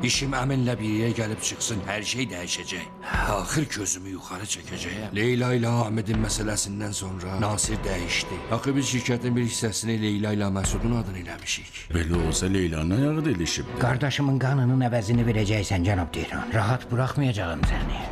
İşim əminlə bir yerə gəlib çıxsın, hər şey dəyişəcək. Axır gözümü yuxarı çəkəcəyəm. Leyla ilə Hamidin məsələsindən sonra Nasir dəyişdi. Axı biz şirkətin bir hissəsini Leyla ilə Məsudun adını eləmişik. Belə olsa Leylanın ayağı da ilişibdi. Qardaşımın qanının əvəzini verəcəksən, cənab Tehran. Rahat buraxmayacağım səni.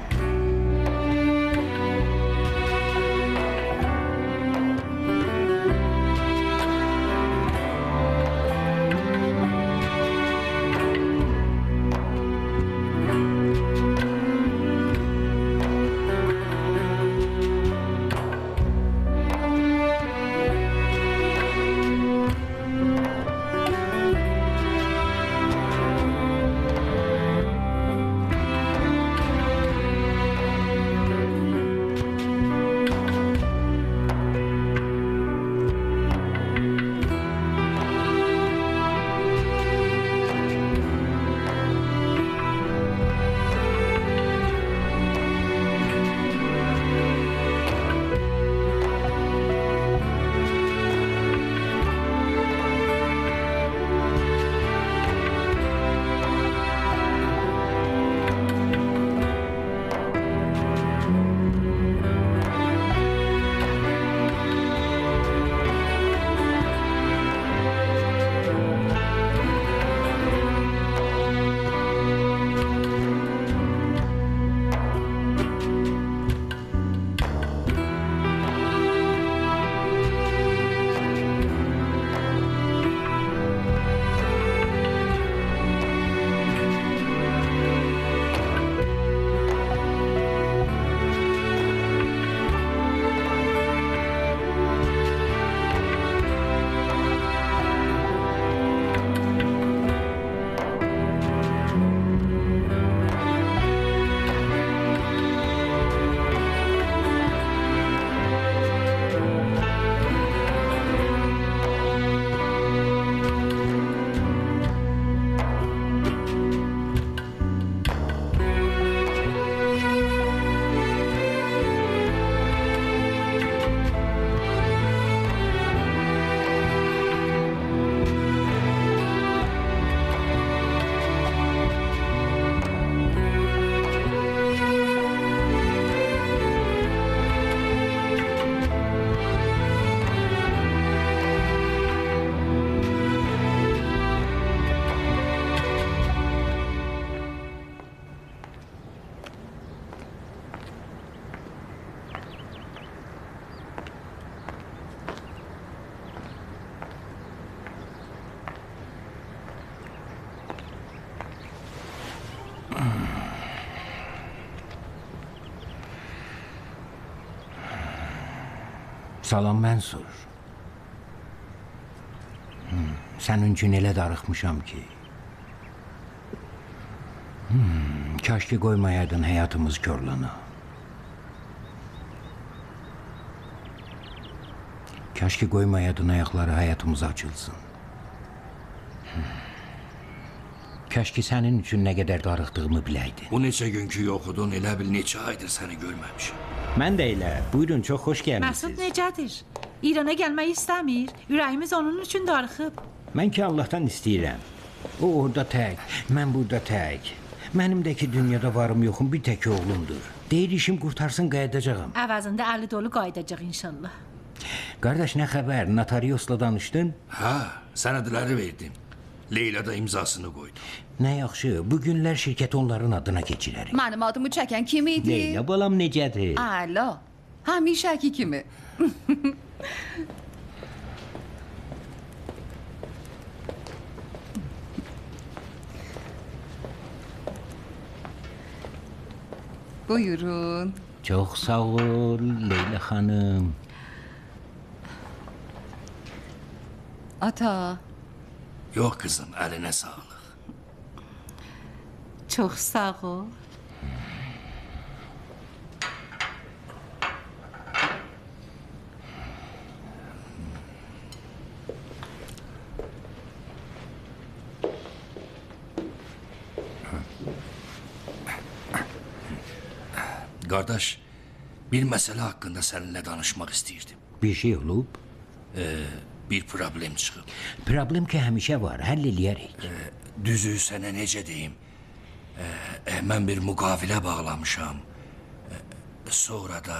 Salam Mənsur. Sənin üçün elə darıxmışam ki. Kaş ki qoymayaydın həyatımız körlana. Kaş ki qoymayaydın ayaqları həyatımıza açılsın. Kaş ki sənin üçün nə qədər darıxdığımı biləydin. Bu neçə günkü yoxudun, elə bil neçə aydır səni görməmişim. Mən də elə. Buyurun, çox xoş Məsud gəlmisiniz. necədir? İrana gəlmək istəmir. Ürəyimiz onun üçün darıxıb. Mən ki Allahdan istəyirəm. O orada tək, mən burada tək. Mənim də ki dünyada varım yoxum bir tək oğlumdur. Deyir işim qurtarsın qayıdacağam. Əvəzində əli dolu qayıdacaq inşallah. Qardaş nə xəbər? Notariusla danışdın? Hə, sənədləri verdim. Leyla da imzasını qoydu. Nə yaxşı. Bu günlər şirkət onların adına keçirərik. Mənim adımı çəkən kim idi? Leyla balam necədir? Əla. Həmişəki kimi. Buyurun. Çox sağ ol Leyla xanım. Ata. Yox qızım, əlinə sağlıq. Çox sağ ol. Qardaş, bir məsələ haqqında səninlə danışmaq istəyirdim. Bir şey olub? Bir problem çıxıb. Problem ki həmişə var, həll eləyərik. Düzü sənə necə deyim? Mən bir müqavilə bağlamışam. Sonra da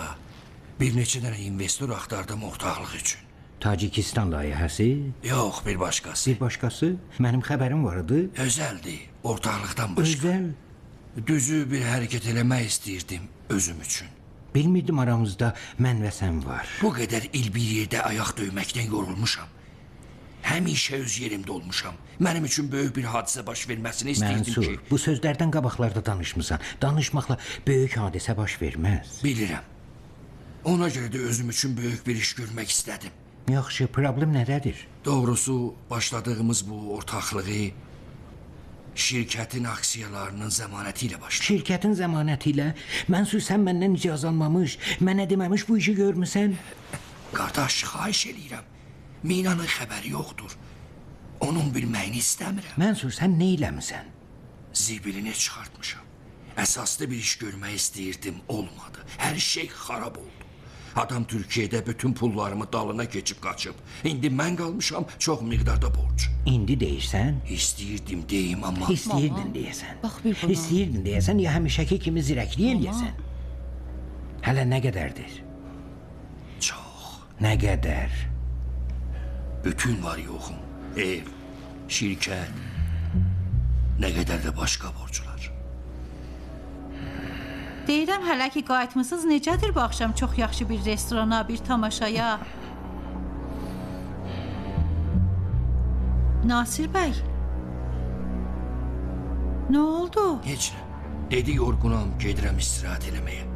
bir neçə dənə investor axtardım ortaqlıq üçün. Tacikistan layihəsi, Yox, bir başqası. bir başqası, mənim xəbərim var idi. Özəldir, ortaqlıqdan başqa. Özəl. Düzü bir hərəkət eləmək istəyirdim özüm üçün. Bilmirdim aramızda mən və sən var. Bu qədər il bir yerdə ayaq döyməkdən yorulmuşam. Həmişə öz yerimdə olmuşam. Mənim üçün böyük bir hadisə baş verməsini istəyirdim Mənsur, ki... bu sözlərdən qabaqlarda danışmısan. Danışmaqla böyük hadisə baş verməz. Bilirəm. Ona görə də özüm üçün böyük bir iş görmək istədim. Yaxşı, problem nədədir? Doğrusu başladığımız bu ortaqlığı şirkətin aksiyalarının zəmanəti ilə başladı. Şirkətin zəmanəti ilə Mənsur sən məndən icazə almamış, mənə deməmiş bu işi görmüsən? Qardaş, xahiş eləyirəm. Minanın xəbəri yoxdur. Onun bilməyini istəmirəm. Mənsur sən nə eləmisən? Zibilini çıxartmışam. Əsaslı bir iş görmək istəyirdim, olmadı. Hər şey xarab oldu. Adam Türkiyədə bütün pullarımı dalına keçib qaçıb. İndi mən qalmışam çox miqdarda borc. İndi deyirsən? İstəyirdim deyim, amma... İstəyirdin deyəsən. Bax bir buna. İstəyirdin deyəsən ya həmişəki kimi zirəkliyə eləyəsən. Hələ nə qədərdir? Çox. Nə qədər? Bütün var yoxum. Ev, şirkət, nə qədər də başqa borclar. Deyirəm hələ ki qayıtmısınız, necədir bu axşam çox yaxşı bir restorana, bir tamaşaya? Nasir bəy? Nə oldu? Heç nə. Dedi yorğunam, gedirəm istirahət eləməyə.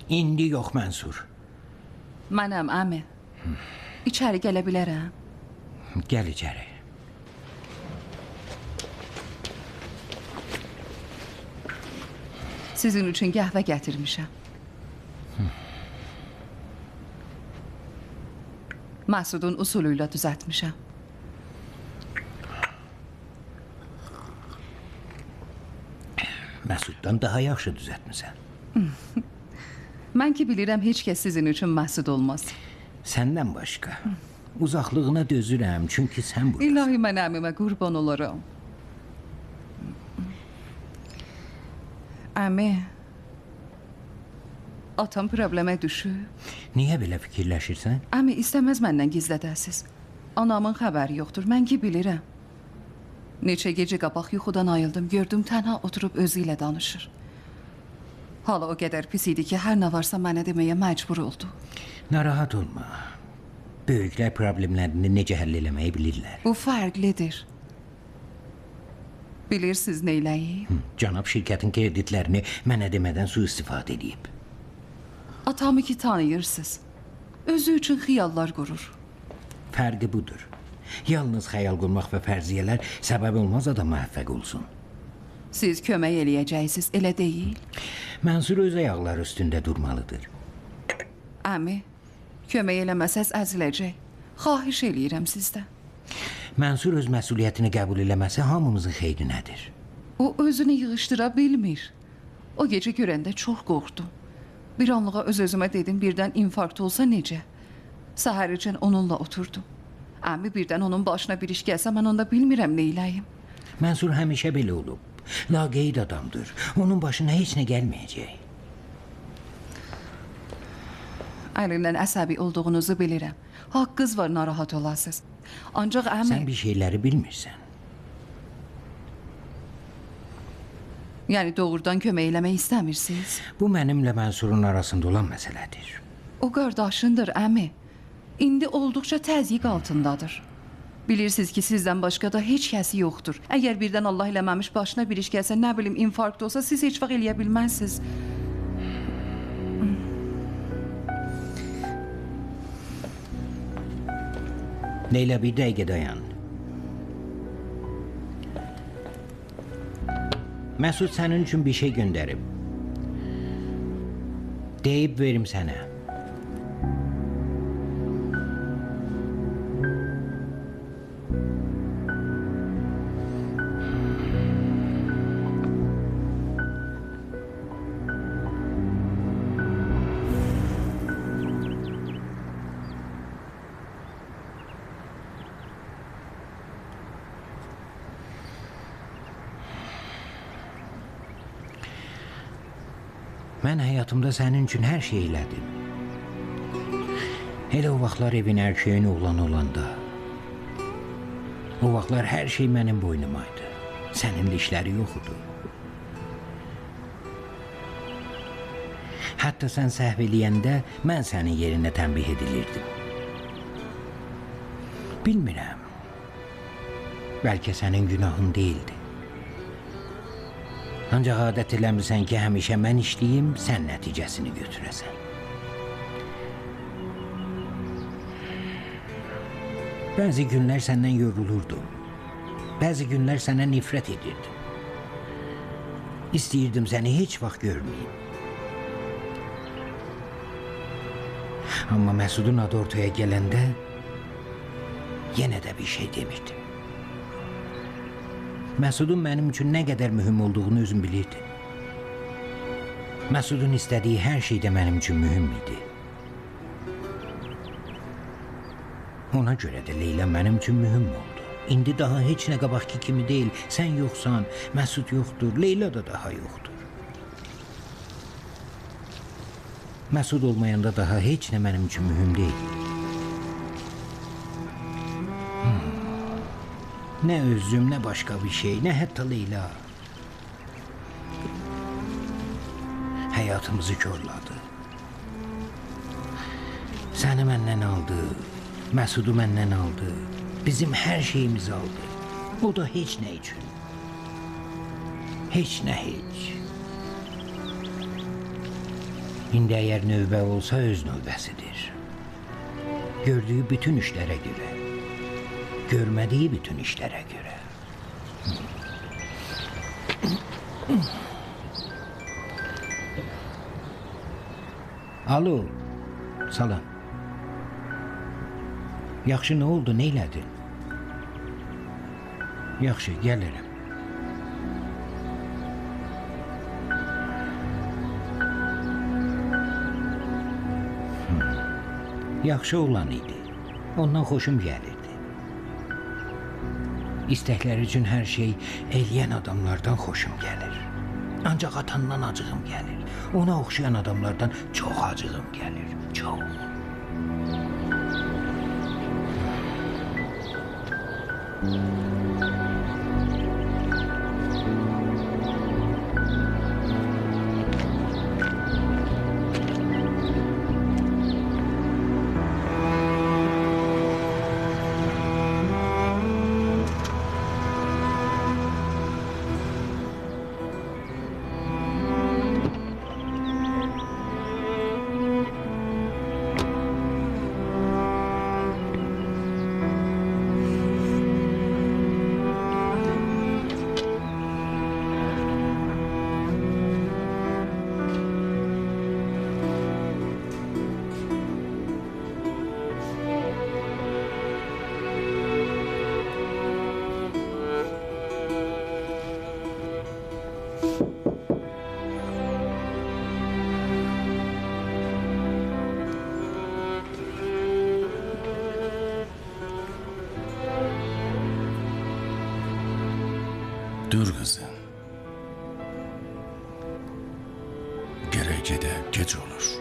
İndi yox Mənsur. Mənəm, əmi. İçəri gələ bilərəm. Gəl içəri. Sizin üçün qəhvə gətirmişəm. Məsudun usulü ilə düzəltmişəm. Məsuddan daha yaxşı düzəltmisən. Mən ki bilirəm heç kəs sizin üçün Məsud olmaz. Səndən başqa. Uzaqlığına dözürəm, çünki sən buradasın. İlahi mən əmimə qurban olaram. Əmi, atam problemə düşüb. Niyə belə fikirləşirsən? Əmi istəməz məndən gizlədəsiz. Anamın xəbəri yoxdur, mən ki bilirəm. Neçə gecə qabaq yuxudan ayıldım, gördüm tənha oturub özü ilə danışır. Hala o qədər pis idi ki, hər nə varsa mənə deməyə məcbur oldu. Narahat olma. Böyüklər problemlərini necə həll eləməyi bilirlər. Bu fərqlidir. Bilirsiniz neyləyib? Cənab şirkətin kreditlərini mənə demədən sui-istifadə edib. Atamı ki tanıyırsınız. Özü üçün xiyallar qurur. Fərqi budur. Yalnız xəyal qurmaq və fərziyyələr səbəb olmaz adam müvəffəq olsun. Siz kömək eləyəcəksiniz, elə deyil? Mənsur öz ayaqları üstündə durmalıdır. Əmi, kömək eləməsəz əziləcək. Xahiş eləyirəm sizdən. Mənsur öz məsuliyyətini qəbul eləməsi hamımızın xeyrinədir. O özünü yığışdıra bilmir. O gecə görəndə çox qorxdum. Bir anlığa öz-özümə dedim, birdən infarkt olsa necə? Səhəricən onunla oturdum. Əmi birdən onun başına bir iş gəlsə, mən onda bilmirəm neyləyim. Mənsur həmişə belə olub. Laqeyd adamdır. Onun başına heç nə gəlməyəcək. Əlindən əsəbi olduğunuzu bilirəm. Haqqınız var narahat olasınız. Ancaq əmi... Sən bir şeyləri bilmirsən. Yəni doğrudan kömək eləmək istəmirsiniz? Bu mənimlə Mənsurun arasında olan məsələdir. O qardaşındır əmi. İndi olduqca təzyiq altındadır. Bilirsiniz ki, sizdən başqa da heç kəsi yoxdur. Əgər birdən Allah eləməmiş başına bir iş gəlsə, nə bilim, infarkt olsa, siz heç vaxt eləyə bilməzsiniz. Leyla, bir dəqiqə dayan. Məsud sənin üçün bir şey göndərib. Deyib verim sənə. Mən həyatımda sənin üçün hər şey elədim. Elə o vaxtlar evin erkeğin oğlan olanda. O vaxtlar hər şey mənim boynumaydı. Sənin dişləri yox idi. Hətta sən səhv eləyəndə mən sənin yerinə tənbih edilirdim. Bilmirəm. Bəlkə sənin günahın deyildi. Ancaq adət eləmirsən ki, həmişə mən işləyim, sən nəticəsini götürəsən. Bəzi günlər səndən yorulurdum. Bəzi günlər sənə nifrət edirdim. İstəyirdim səni heç vaxt görməyim. Amma Məsudun adı ortaya gələndə yenə də bir şey demirdim. Məsudun mənim üçün nə qədər mühüm olduğunu özüm bilirdim. Məsudun istədiyi hər şey də mənim üçün mühüm idi. Ona görə də Leyla mənim üçün mühüm oldu. İndi daha heç nə qabaqki kimi deyil. Sən yoxsan, Məsud yoxdur, Leyla da daha yoxdur. Məsud olmayanda daha heç nə mənim üçün mühüm deyil. Nə özüm, nə başqa bir şey, nə hətta Leyla. Həyatımızı körladı. Səni məndən aldı, Məsudu məndən aldı, bizim hər şeyimizi aldı. O da heç nə üçün. Heç nə heç. İndi əgər növbə olsa öz növbəsidir. Gördüyü bütün işlərə görə. Görmədiyi bütün işlərə görə. Alo, salam. Yaxşı, nə oldu, nə elədin? Yaxşı, gəlirəm. Yaxşı olan idi. Ondan xoşum gəlirdi. İstəkləri üçün hər şey eləyən adamlardan xoşum gəlir. Ancaq atandan acığım gəlir. Ona oxşayan adamlardan çox acığım gəlir. Çox. Dur kızım. Gerek de geç olur.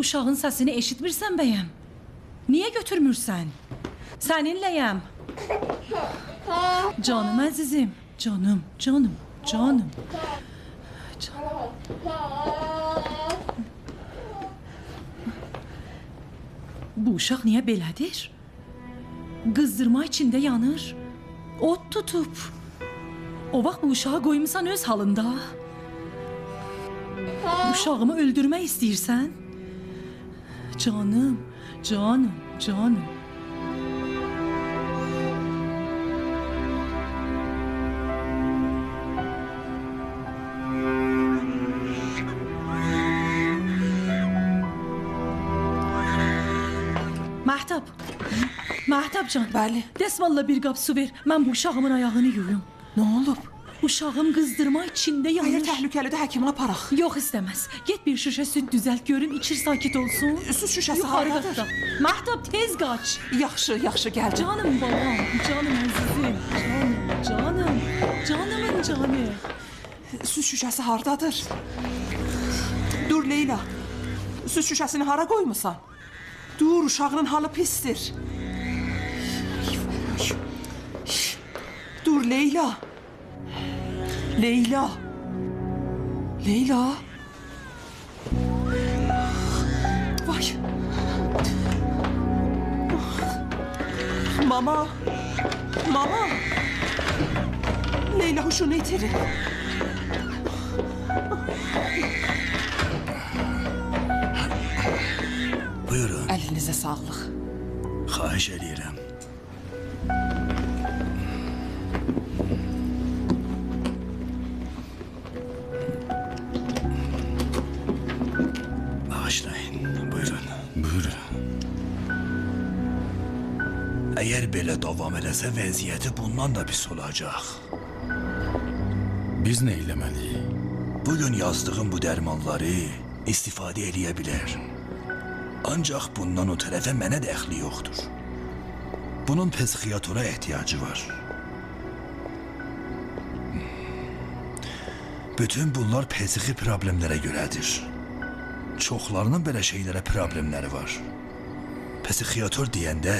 Uşağın səsini eşitmirsən bəyəm? Niyə götürmürsən? Səninləyəm. Canım əzizim, canım, canım, canım. Bu uşaq niyə belədir? Qızdırma içində yanır. Od tutub. O vaxt bu uşağı qoymusan öz halında. Uşağımı öldürmək istəyirsən? Canım, canım, canım. Məhtəb. Məhtəb can. Bəli. Dəsmalla bir qap su ver. Mən bu uşağımın ayağını yuyum. Nə olub? Uşağım qızdırma içində Əgər yanır. təhlükəlidir həkimə aparaq. Yox istəməz. Get bir şüşə süd düzəlt görüm, içir sakit olsun. Süd şüşəsi Yuxarı hardadır? qatda. Məhtəb tez qaç. Yaxşı, yaxşı gəldim. Canım babam, canım əzizim. Canım, canımın canı. Süd şüşəsi hardadır? Dur Leyla. Süd şüşəsini hara qoymusan? Dur, uşağının halı pisdir. Dur Leyla. Leyla. Leyla. Vay. Mama. Mama. Leyla huşunu itirir. Buyurun, Əlinizə sağlıq. xahiş edirəm. Bağışlayın, buyurun. Buyurun. Əgər belə davam eləsə vəziyyəti bundan da pis olacaq. Biz nə eləməliyik? Bugün yazdığım bu dərmanları istifadə eləyə bilər. Ancaq bundan o tərəfə mənə dəxli yoxdur. Bunun psixiyatora ehtiyacı var. Bütün bunlar psixi problemlərə görədir. Çoxlarının belə şeylərə problemləri var. Psixiyator deyəndə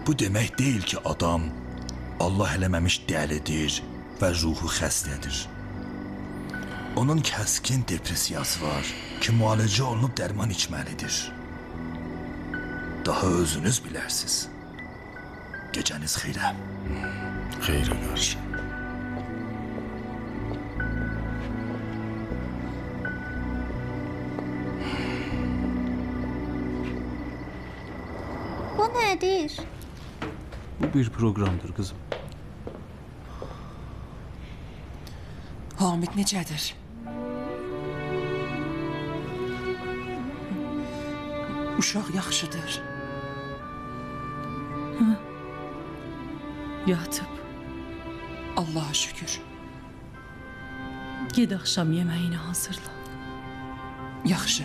bu demək deyil ki, adam Allah eləməmiş dəlidir və ruhu xəstədir. Onun kəskin depressiyası var ki, müalicə olunub dərman içməlidir. Daha özünüz bilərsiz. Gecəniz xeyrə. Xeyrə qarşı. Bu nədir? Bu bir programdır kızım. Hamid necədir? Uşaq yaxşıdır. Yatıb. Allaha şükür. Ged axşam yeməyini hazırla. Yaxşı.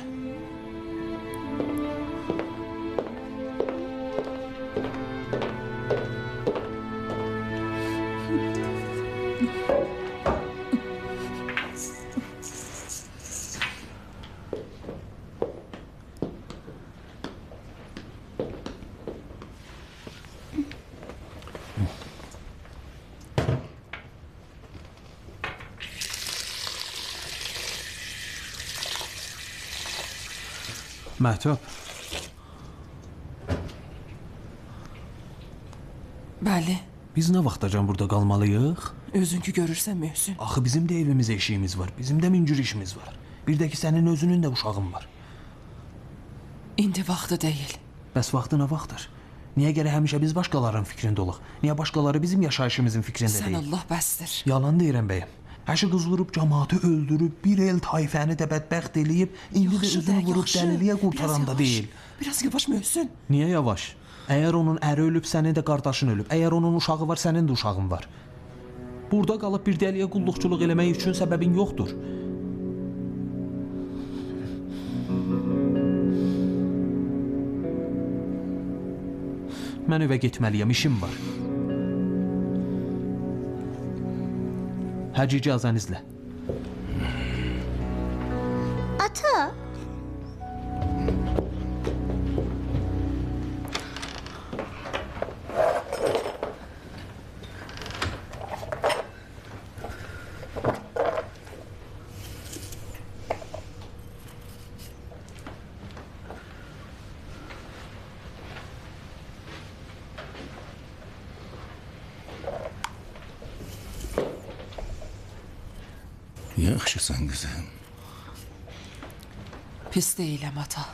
Məhtəb, Bəli. biz nə vaxtacan burada qalmalıyıq? Özünkü görürsən Möhsün. Axı bizim də evimizə eşiyimiz var, bizim də mincür işimiz var. Bir də ki, sənin özünün də uşağın var. İndi vaxtı deyil. Bəs vaxtı nə vaxtdır? Niyə gərək həmişə biz başqalarının fikrində olaq? Niyə başqaları bizim yaşayışımızın fikrində Sən deyil? Allah bəsdir. Yalan deyirəm bəyəm. Həşi qız vurub cəmaatı öldürüb, bir el tayfəni də bədbəxt eləyib, indi də Yaxşı özünü də, vurub yaxşı. dəliliyə Biraz qurtaranda yavaş. deyil. Biraz yavaş Möhsün. Niyə yavaş? Əgər onun əri ölüb, sənin də qardaşın ölüb. Əgər onun uşağı var, sənin də uşağın var. Burada qalıb bir dəliyə qulluqçuluq eləmək üçün səbəbin yoxdur. Mən evə getməliyəm, işim var. Həcc icazənizlə. Ata, Yaxşısan qızım. Pis deyiləm ata.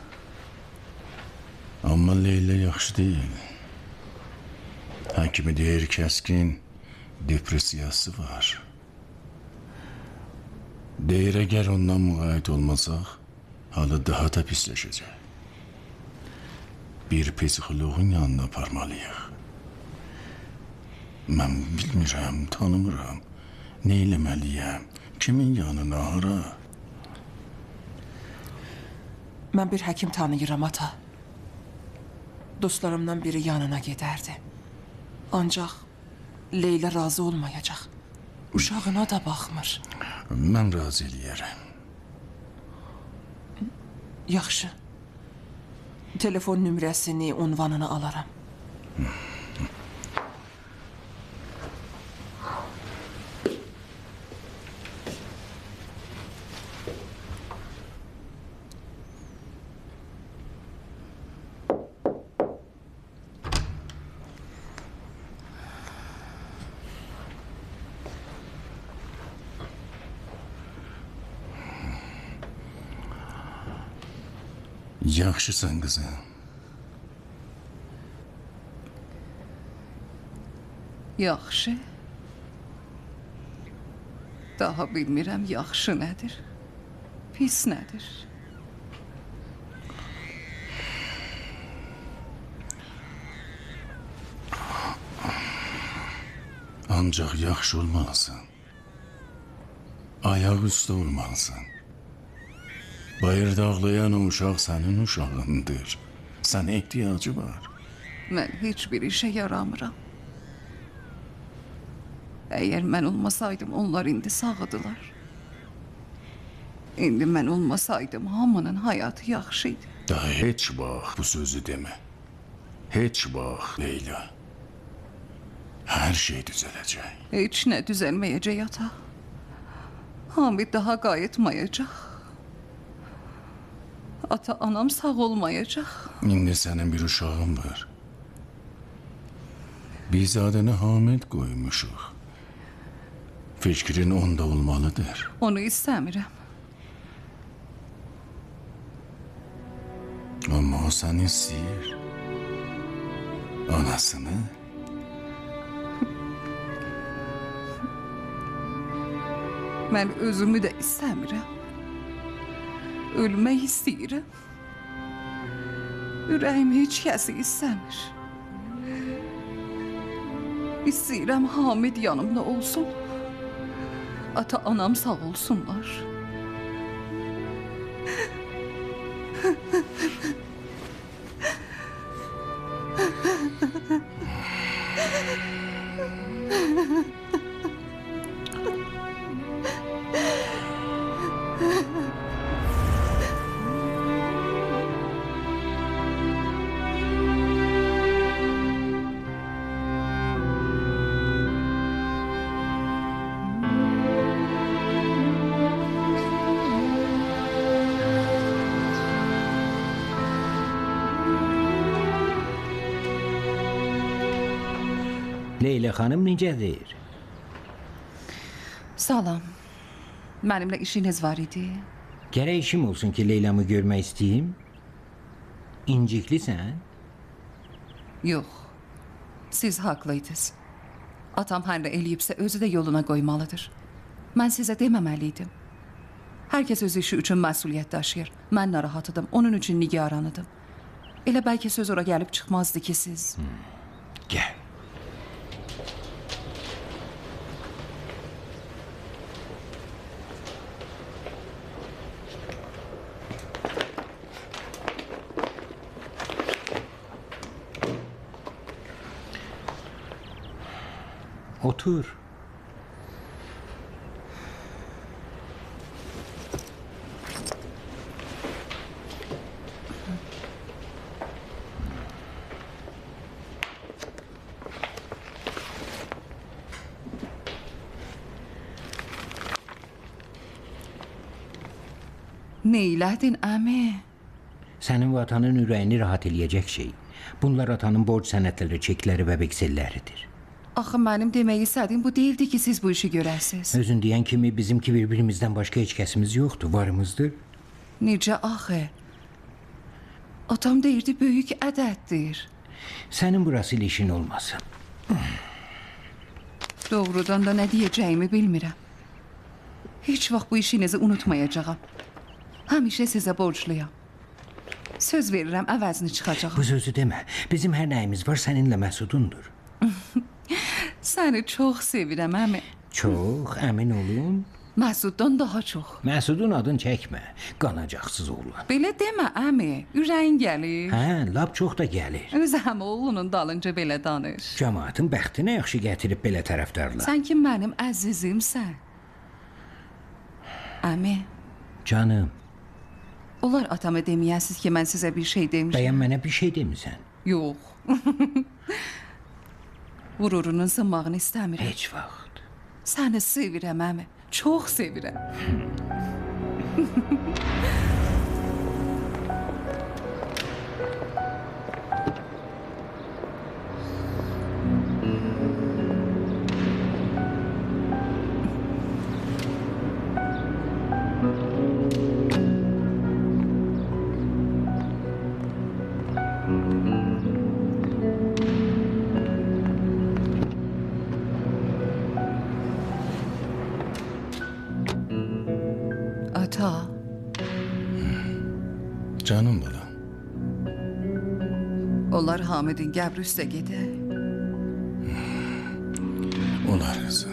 Amma Leyla yaxşı deyil. Həkimi deyir kəskin depressiyası var. Deyir əgər ondan müğayət olmasaq, halı daha da pisləşəcək. Bir psixoloğun yanına aparmalıyıq. Mən bilmirəm, tanımıram. Nə eləməliyəm? Kimin yanına, hara? Mən bir həkim tanıyıram ata. Dostlarımdan biri yanına gedərdi. Ancaq Leyla razı olmayacaq. Uşağına da baxmır. Mən razı eləyərəm. Yaxşı. Telefon nömrəsini, unvanını alaram. Yaxşısan qızım. Yaxşı. Daha bilmirəm yaxşı nədir, pis nədir. Ancaq yaxşı olmalısan. Ayaq üstə olmalısan. Bayırda ağlayan o uşaq sənin uşağındır. Sənə ehtiyacı var. Mən heç bir işə yaramıram. Əgər mən olmasaydım, onlar indi sağıdılar. İndi mən olmasaydım, hamının həyatı yaxşı idi. Daha heç vaxt bu sözü demə. Heç vaxt Leyla. Hər şey düzələcək. Heç nə düzəlməyəcək ata. Hamid daha qayıtmayacaq. Ata, anam sağ olmayacaq. İndi sənin bir uşağın var. Biz adını Hamid qoymuşuq. Fikrin onda olmalıdır. Onu istəmirəm. Amma o səni istəyir. Anasını. Mən özümü də istəmirəm. Ölmək istəyirəm. Ürəyim heç kəsi istəmir. İstəyirəm Hamid yanımda olsun. Ata, anam sağ olsunlar. Leyla xanım necədir? Salam. Mənimlə işiniz var idi. Gərək işim olsun ki, Leylamı görmək istəyim. İnciklisən? Yox. Siz haqlıydınız. Atam hər nə eləyibsə özü də yoluna qoymalıdır. Mən sizə deməməliydim. Hər kəs öz işi üçün məsuliyyət daşıyır. Mən narahatıdım, onun üçün nigaranıdım. Elə bəlkə söz ora gəlib çıxmazdı ki siz. Gəl. Otur. Neylədin əmi? Sənin və atanın ürəyini rahat eləyəcək şey. Bunlar atanın borc sənədləri, çekləri və vekselləridir. Axı mənim demək istədiyim bu deyildi ki, siz bu işi görəsiniz. Özün deyən kimi bizimki bir-birimizdən başqa heç kəsimiz yoxdur, varımızdır. Necə axı? Atam deyirdi böyük ədəddir. Sənin burası ilə işin olmasın. Doğrudan da nə deyəcəyimi bilmirəm. Heç vaxt bu işinizi unutmayacağam. Həmişə sizə borcluyam. Söz verirəm, əvəzini çıxacağam. Bu sözü demə. Bizim hər nəyimiz var səninlə Məsudundur. Səni çox sevirəm, əmi. Çox, əmin olun. Məsuddan daha çox. Məsudun adını çəkmə. Qanacaqsız oğlan. Belə demə, əmi. Ürəyin gəlir. Hə, lap çox da gəlir. Öz əmi oğlunun dalınca belə danış. Cəmaatın bəxtinə yaxşı gətirib belə tərəfdarlar. Sən ki mənim əzizimsən. Əmi, Canım, olar atama deməyəsiz ki, mən sizə bir şey demişəm. bəyən mənə bir şey demisən. Yox. Qürurunun sınmağını istəmirəm. Heç vaxt. Səni sevirəm, əmi. Çox sevirəm. Ata, Canım balam. onlar Hamidin qəbri üstə gedək. Olar qızım.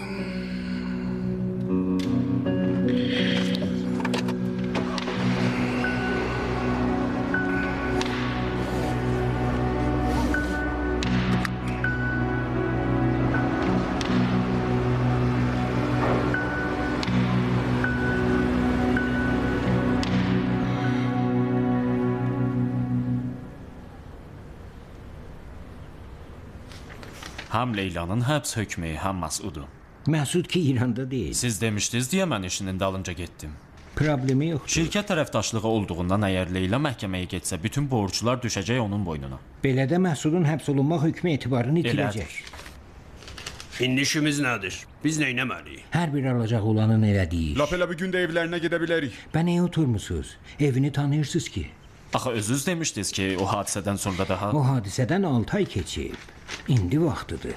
Həm Leylanın həbs hökmü, həm Məsudun. Məsud ki İranda deyil. Siz demişdiniz deyə mən işinin dalınca getdim. Problemi yoxdur. Şirkət tərəfdaşlığı olduğundan əgər Leyla məhkəməyə getsə, bütün borclar düşəcək onun boynuna. Belə də Məsudun həbs olunmaq hökmü etibarını itirəcək. İndi işimiz nədir? Biz neynəməliyik? Hər bir alacaq olanın elədiyi iş. Lap elə bir gündə evlərinə gedə bilərik. Bə nəyə oturmusunuz? Evini tanıyırsınız ki. Axı özünüz demişdiniz ki, o hadisədən sonra daha... O hadisədən 6 ay keçib. İndi vaxtıdır.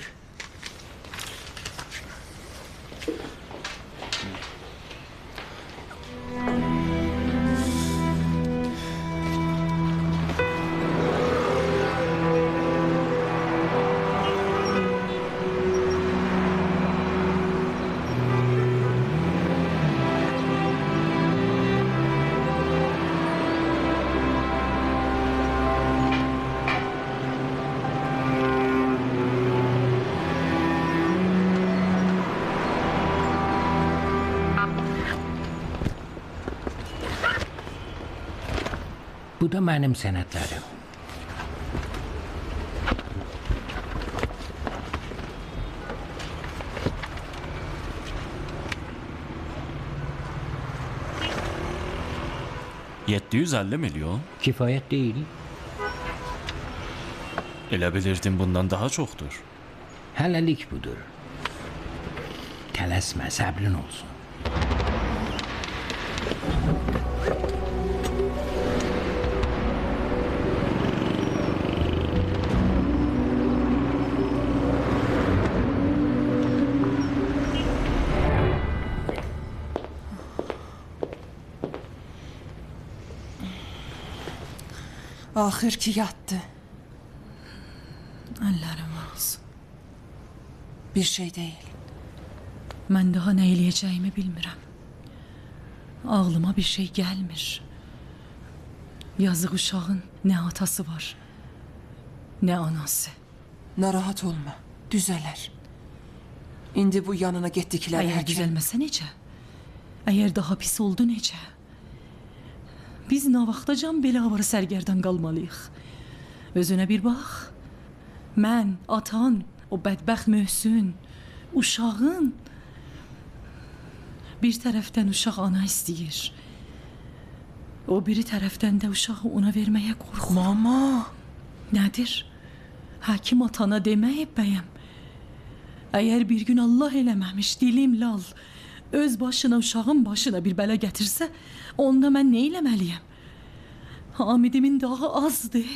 Bu da mənim sənədlərim. $750 milyon? Kifayət deyil. Elə bilirdim bundan daha çoxdur. Hələlik budur. Tələsmə, səbrin olsun. Axır ki yatdı. Əllərim olsun. Bir şey deyil. Mən daha nə eləyəcəyimi bilmirəm. Ağlıma bir şey gəlmir. Yazıq uşağın nə atası var, nə anası. Narahat olma. Düzələr. İndi bu yanına getdikləri Əgər düzəlməsə necə? Əgər daha pis oldu necə? Biz nə vaxtacan belə avarı sərgərdan qalmalıyıq? Özünə bir bax. Mən, atan, o bədbəxt Möhsün, uşağın. Bir tərəfdən uşaq ana istəyir. O biri tərəfdən də uşağı ona verməyə qorxur. Mama. Nədir? Həkim atana deməyib bəyəm. Əgər bir gün Allah eləməmiş dilim lal öz başına uşağın başına bir bələ gətirsə, onda mən nə eləməliyəm? Hamidimin dağı azdır.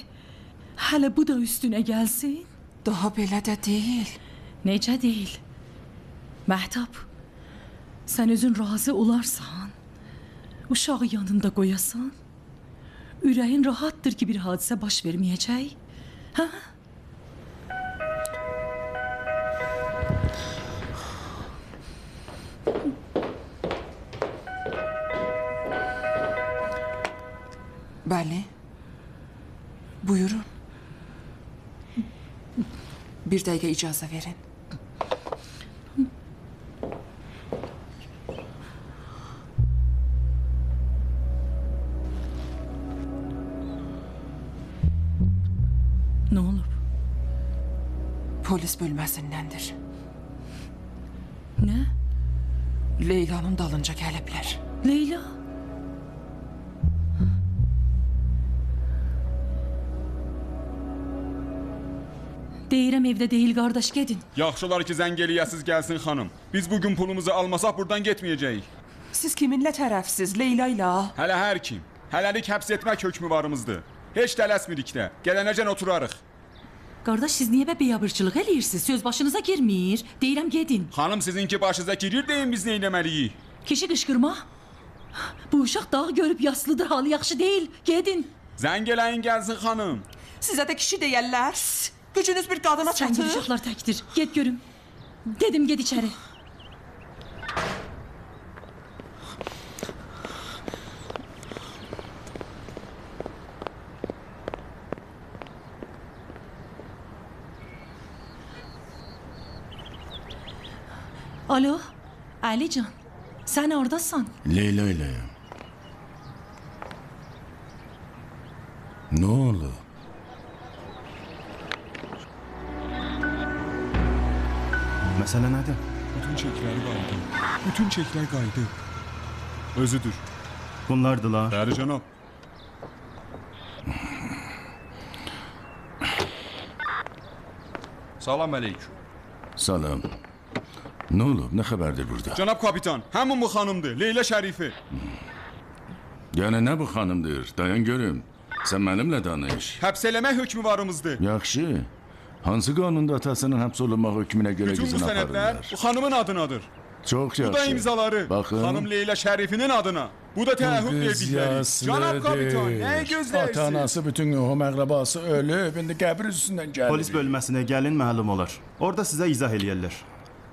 Hələ bu da üstünə gəlsin. Daha belə də deyil. Necə deyil? Məhtab, sən özün razı olarsan, uşağı yanında qoyasan, ürəyin rahatdır ki, bir hadisə baş verməyəcək. Hə? Bəli. Buyurun. Bir dəqiqə icazə verin. Nə olub? Polis bölməsindəndir. Nə? Leylanın dalınca gəliblər. Leyla? Deyirəm evdə deyil, qardaş, gedin. Yaxşılar ki, zəng eləyəsiz gəlsin xanım. Biz bugün pulumuzu almasaq buradan getməyəcəyik. Siz kiminlə tərəfsiz? Leyla ilə? Hələ hər kim. Hələlik həbs etmək hökmü varımızdır. Heç tələsmirik də. Gələnəcən oturarıq. Qardaş, siz niyə biabırçılıq eləyirsiniz? Söz başınıza girmir. Deyirəm, gedin. Xanım sizinki başınıza girir deyin biz nə eləməliyik? Kişi qışqırma. Bu uşaq dağı görüb yaslıdır, halı yaxşı deyil. Gedin. Zəng eləyin gəlsin xanım. Sizə də kişi deyərlər. Gücünüz bir qadına Sən çatır. uşaqlar təkdir. Get görüm. Dedim, get içəri. Alo, Alican. Sən oradasan. Leyla ile. Ne oldu? Məsələ nədir? Bütün çekler qaydı. Bütün çekler qaydı. Özüdür. Bunlardılar. Bəli cənab. Salam aleyküm. Salam. Ne oldu? Ne haberdir burada? Cənab kapitan, həmin bu xanımdır, Leyla Şərifi. Yani ne bu hanımdır? Dayan görüm. Sen benimle danış. Həbs eləmək hökmü varımızdır. Yaxşı. Hansı qanunda atasının həbs olunmaq hökmünə görə Bütün bu qızını sənədlər aparırlar? bu xanımın adınadır. Çok yaxşı. Bu da imzaları. Bakın. Xanım Leyla Şərifinin adına. Bu da təəhhüd verdikləri. Cənab kapitan, nəyi gözləyirsiniz? Ata-anası, bütün o məqrəbası ölüb, indi qəbir üstündən gəlir. Polis bölməsinə gəlin, məlum olar. Orada sizə izah eləyərlər.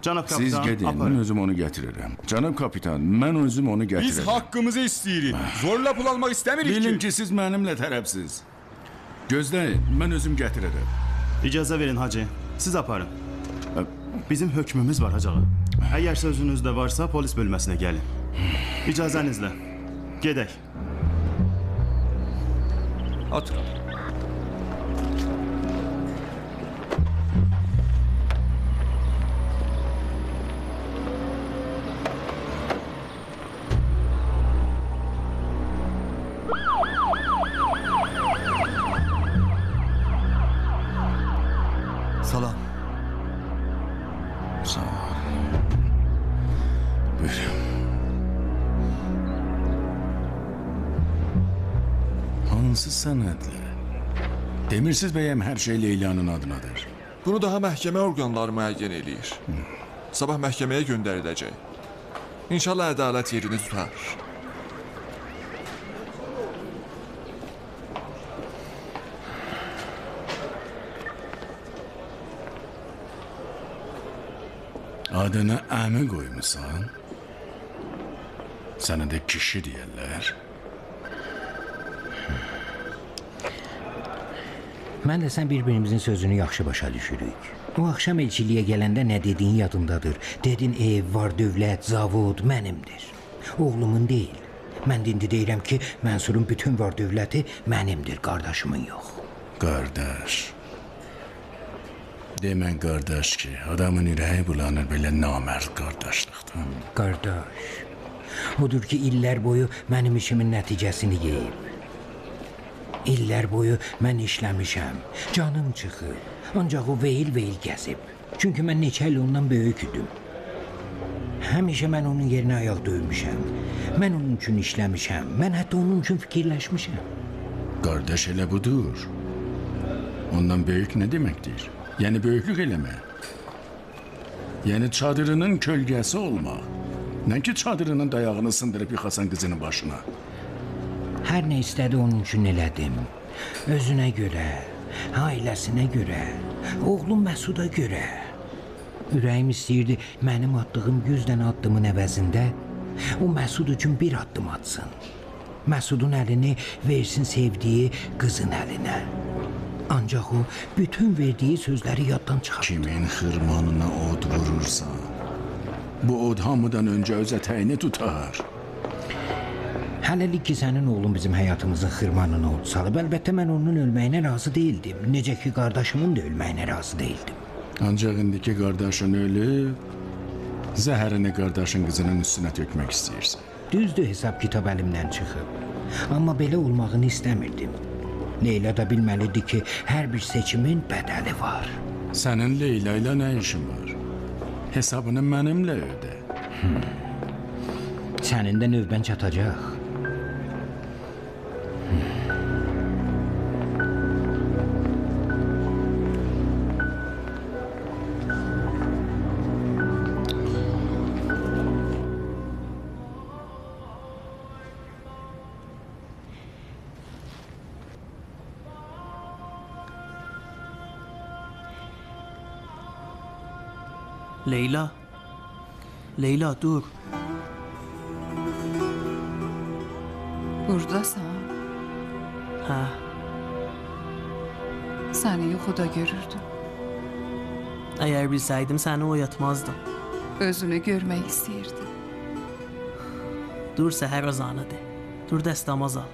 Cənab kapitan, Siz gedin, mən özüm onu gətirirəm. Cənab kapitan, mən özüm onu gətirirəm. Biz haqqımızı istəyirik. Zorla pul almaq istəmirik Bilin ki. ki, siz mənimlə tərəfsiz. Gözləyin, mən özüm gətirərəm. İcazə verin hacı. Siz aparın. Bizim hökmümüz var hacağa. Əgər sözünüzdə varsa polis bölməsinə gəlin. İcazənizlə. Gedək. Oturun. Salam. Sağ ol. Buyurun. Hansı sənədlə? Demirsiz bəyəm hər şey Leylanın adınadır. Bunu daha məhkəmə orqanları müəyyən eləyir. Sabah məhkəməyə göndəriləcək. İnşallah ədalət yerini tutar. Adına əmi qoymusan? Sənə də kişi deyərlər. Mən də sən bir-birimizin sözünü yaxşı başa düşürük. O axşam elçiliyə gələndə nə dediyin yadındadır. Dedin ev var, dövlət, zavod mənimdir. Oğlumun deyil. Mən indi deyirəm ki, Mənsurun bütün var dövləti mənimdir, qardaşımın yox. Qardaş. Demən qardaş ki, adamın ürəyi bulanır belə namərd qardaşlıqdan. Qardaş. Odur ki, illər boyu mənim işimin nəticəsini yeyib. İllər boyu mən işləmişəm, canım çıxıb. Ancaq o veyil-veyil gəzib. Çünki mən neçə il ondan böyük idim. Həmişə mən onun yerinə ayaq döymüşəm. Mən onun üçün işləmişəm. Mən hətta onun üçün fikirləşmişəm. Qardaş elə budur. Ondan böyük nə deməkdir? Yəni böyüklük eləmə. Yəni çadırının kölgəsi olma. Nə ki çadırının dayağını sındırıb yıxasan qızının başına. Hər nə istədi onun üçün elədim. Özünə görə, ailəsinə görə, oğlum Məsuda görə. Ürəyim istəyirdi mənim attığım 100 dənə addımın əvəzində o Məsud üçün bir addım atsın. Məsudun əlini versin sevdiyi qızın əlinə. Ancaq o bütün verdiyi sözləri yaddan çıxartdı. Kimin xırmanına od vurursan, bu od hamıdan öncə özə təyini tutar. Hələlik ki, sənin oğlun bizim həyatımızın xırmanına od salıb. Əlbəttə, mən onun ölməyinə razı deyildim. Necə ki, qardaşımın da ölməyinə razı deyildim. Ancaq indiki qardaşın ölüb, zəhərini qardaşın qızının üstünə tökmək istəyirsən. Düzdür, hesab kitab əlimdən çıxıb. Amma belə olmağını istəmirdim. Leyla da bilməlidir ki, hər bir seçimin bədəli var. Sənin Leyla ilə nə işin var? Hesabını mənimlə ödə. Sənin də növbən çatacaq. Leyla. Leyla dur. Buradasan. Hə. Səni yuxuda görürdüm. Əgər bilsəydim səni oyatmazdım. Özünü görmək istəyirdim. Dur səhər azanıdır. Dur dəstəmaz al.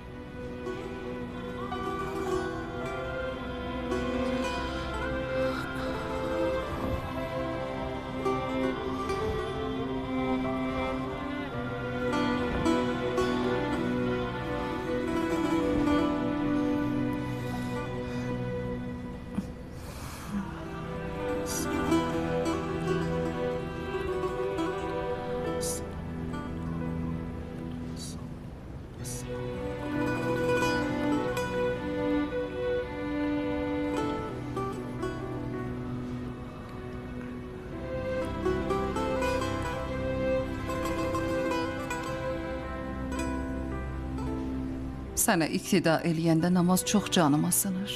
Sənə iqtida eləyəndə namaz çox canıma sınır.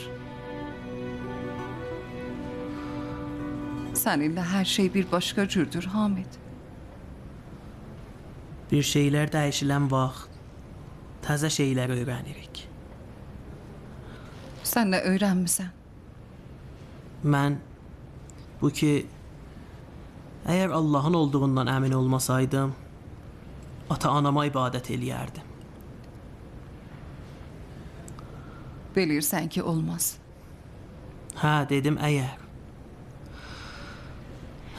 Səninlə hər şey bir başqa cürdür, Hamid. Bir şeylər dəyişilən vaxt təzə şeylər öyrənirik. Sən nə öyrənmisən? Mən bu ki, əgər Allahın olduğundan əmin olmasaydım, ata-anama ibadət eləyərdim. Bilirsən ki, olmaz. Hə, dedim əgər.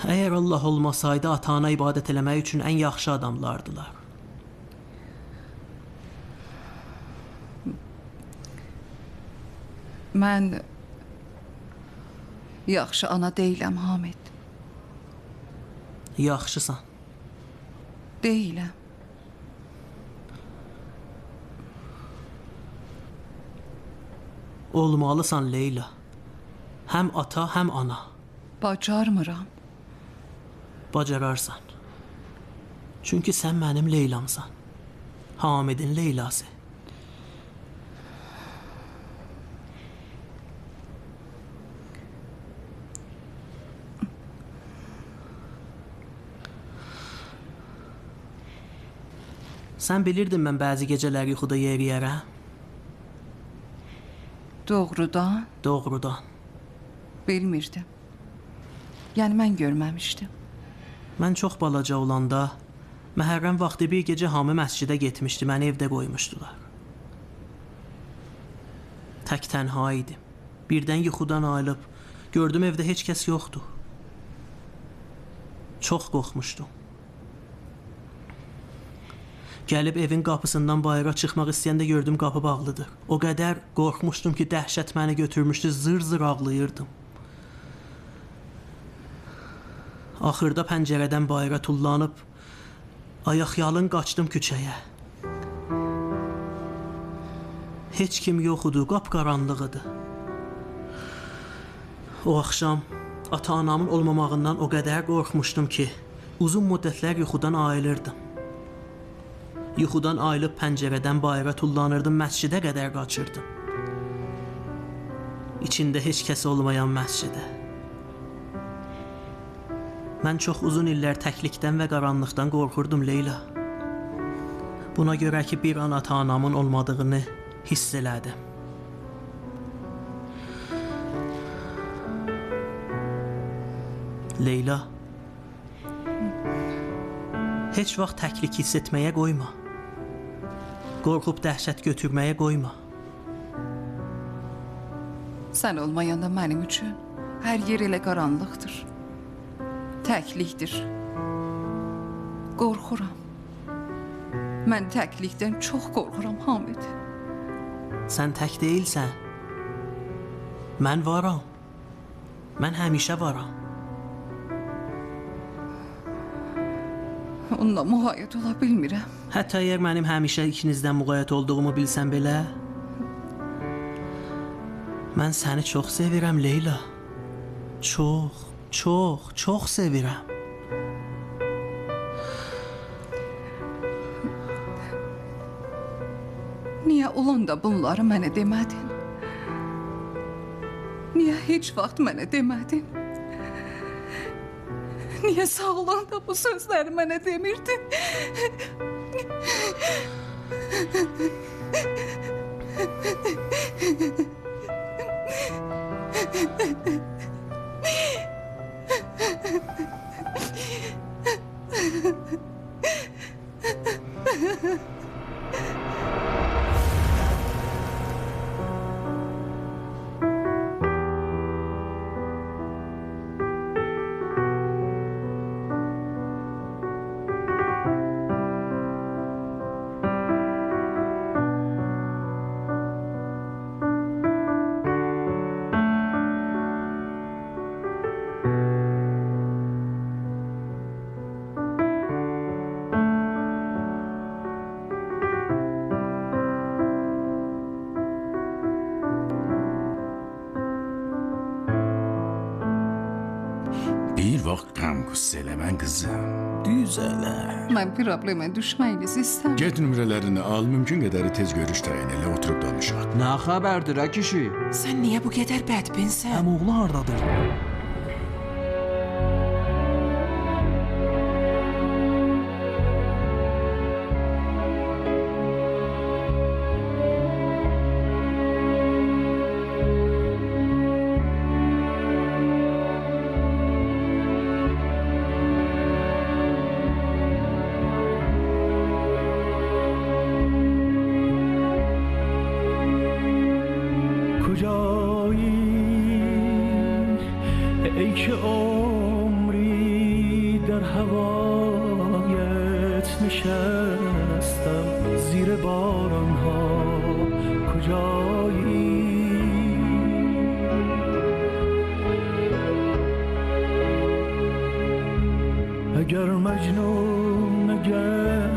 Əgər Allah olmasaydı, ata-ana ibadət eləmək üçün ən yaxşı adamlardılar. Mən yaxşı ana deyiləm, Hamid. Yaxşısan. Deyiləm. Olmalısan Leyla. Həm ata, həm ana. Bacarmıram. Bacararsan. Çünki sən mənim Leylamsan. Hamidin Leylası. Sən bilirdin mən bəzi gecələr yuxuda yeriyərəm. Doğrudan? Doğrudan. Bilmirdim. Yəni mən görməmişdim. Mən çox balaca olanda Məhərrəm vaxtı bir gecə hamı məscidə getmişdi, məni evdə qoymuşdular. Tək tənha idim. Birdən yuxudan ayılıb gördüm evdə heç kəs yoxdur. Çox qorxmuşdum. Gəlib evin qapısından bayıra çıxmaq istəyəndə gördüm qapı bağlıdır. O qədər qorxmuşdum ki, dəhşət məni götürmüşdü, zır-zır ağlayırdım. Axırda pəncərədən bayıra tullanıb ayaqyalın qaçdım küçəyə. Heç kim yox idi, qapqaranlıq idi. O axşam ata-anamın olmamağından o qədər qorxmuşdum ki, uzun müddətlər yuxudan ayılırdım. Yuxudan ayılıb pəncərədən bayıra tullanırdım, məscidə qədər qaçırdım. İçində heç kəs olmayan məscidə. Mən çox uzun illər təklikdən və qaranlıqdan qorxurdum Leyla. Buna görə ki, bir an ata-anamın olmadığını hiss elədim. Leyla, heç vaxt təklik hiss etməyə qoyma. Qorxub dəhşət götürməyə qoyma. Sən olmayanda mənim üçün hər yer elə qaranlıqdır. Təklikdir. Qorxuram. Mən təklikdən çox qorxuram, Hamid. Sən tək deyilsən. Mən varam. Mən həmişə varam. Onunla müğayət ola bilmirəm. Hətta əgər mənim həmişə ikinizdən müğayət olduğumu bilsən belə, mən səni çox sevirəm Leyla. Çox, çox, çox sevirəm. Niyə olanda bunları mənə demədin? Niyə heç vaxt mənə demədin? Niyə sağ olanda bu sözləri mənə demirdin? Bir vaxt qəm qüssə eləmən qızım. Düz elə. Mən problemə düşməyinizi istəmirəm. Get nömrələrini al, mümkün qədəri tez görüş təyin elə, oturub danışaq. Nə xəbərdir ə kişi? Sən niyə bu qədər bədbinsən? Həm oğlu hardadır? ای که عمری در هوایت نشستم زیر باران ها کجایی اگر مجنون اگر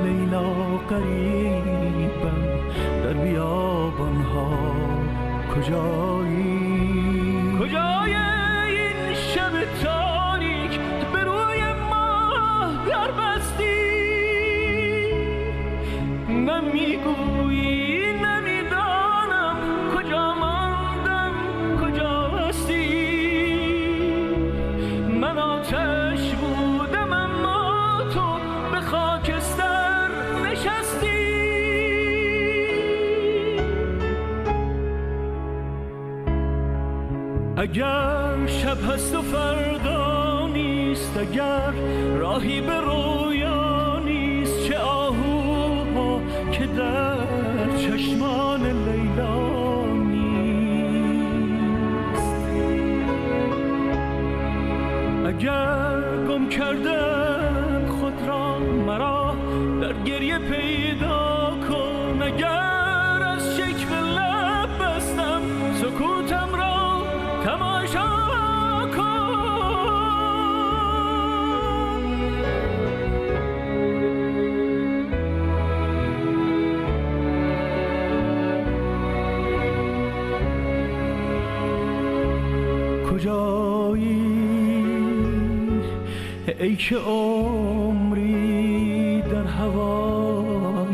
لیلا قریبم در بیابان ها کجایی کجای این شب تاریک به روی ماه در بستی نمیگویی نمیدانم کجا ماندم کجا هستی من آتش بودم اما تو به خاکستر نشستی اگر شب هست و فردا نیست اگر راهی به رویا نیست چه آهوها که در چشمان لیلا نیست اگر گم کردم خود را مرا در گریه پیدا کن اگر از شکوه لب بستم سکوتم را تماشا کن کجایی ای که عمری در هوایت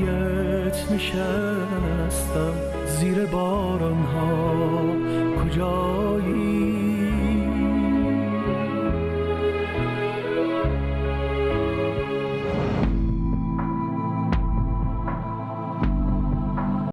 نشستم زیر باران ها کجایی